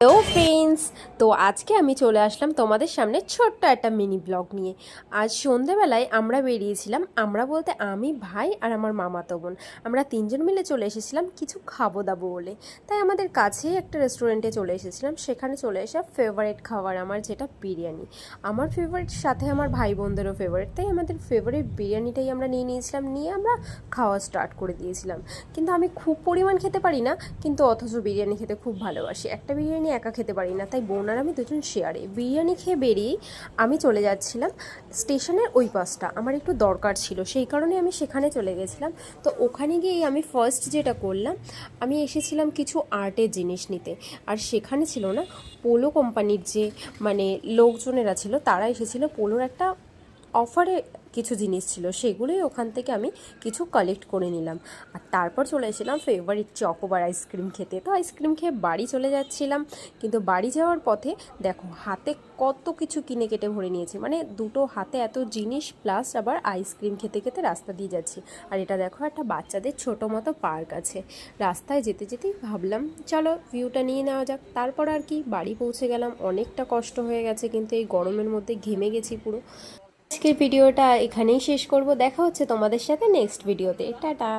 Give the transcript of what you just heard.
Hello friends, তো আজকে আমি চলে আসলাম তোমাদের সামনে ছোট্ট একটা মিনি ব্লগ নিয়ে। আজ সন্ধেবেলায় আমরা বেরিয়েছিলাম, আমরা বলতে আমি, ভাই আর আমার মামাতো বোন। আমরা তিনজন মিলে চলে এসেছিলাম কিছু খাবো দাবো বলে। তাই আমাদের কাছেই একটা রেস্টুরেন্টে চলে এসেছিলাম। সেখানে চলে এসে ফেভারিট খাবার আমার, যেটা বিরিয়ানি। আমার ফেভারিট, সাথে আমার ভাই বোনদেরও ফেভারিট। তাই আমাদের ফেভারিট বিরিয়ানিটাই আমরা নিয়ে নিয়েছিলাম, নিয়ে আমরা খাওয়া স্টার্ট করে দিয়েছিলাম। কিন্তু আমি খুব পরিমাণ খেতে পারি না, কিন্তু অথচ বিরিয়ানি খেতে খুব ভালোবাসি। একটা বিরিয়ানি একা খেতে পারি না, তাই বোন আর আমি দুজন শেয়ারে। বিরিয়ানি খেয়ে বেরিয়েই আমি চলে যাচ্ছিলাম স্টেশনের ওই পাশটা, আমার একটু দরকার ছিল, সেই কারণে আমি সেখানে চলে গেছিলাম। তো ওখানে গিয়েই আমি ফার্স্ট যেটা করলাম, আমি এসেছিলাম কিছু আর্টের জিনিস নিতে। আর সেখানে ছিল না, পোলো কোম্পানির যে লোকজনেরা ছিল, তারা এসেছিলো। পোলোর একটা অফারে কিছু জিনিস ছিল, সেগুলোই ওখান থেকে আমি কিছু কালেক্ট করে নিলাম। আর তারপর চলে এসেছিলাম ফেভারিট চকোবার আইসক্রিম খেতে। তো আইসক্রিম খেয়ে বাড়ি চলে যাচ্ছিলাম, কিন্তু বাড়ি যাওয়ার পথে দেখো হাতে কত কিছু কিনে কেটে ভরে নিয়েছি, দুটো হাতে এত জিনিস, প্লাস আবার আইসক্রিম খেতে খেতে রাস্তা দিয়ে যাচ্ছি। আর এটা দেখো, একটা বাচ্চাদের ছোটো মতো পার্ক আছে। রাস্তায় যেতে যেতেই ভাবলাম চলো ভিউটা নিয়ে নেওয়া যাক। তারপর আর কি, বাড়ি পৌঁছে গেলাম। অনেকটা কষ্ট হয়ে গেছে, কিন্তু এই গরমের মধ্যে ঘেমে গেছি পুরো। আজকের ভিডিওটা এখানেই শেষ করব। দেখা হচ্ছে তোমাদের সাথে নেক্সট ভিডিওতে। টাটা।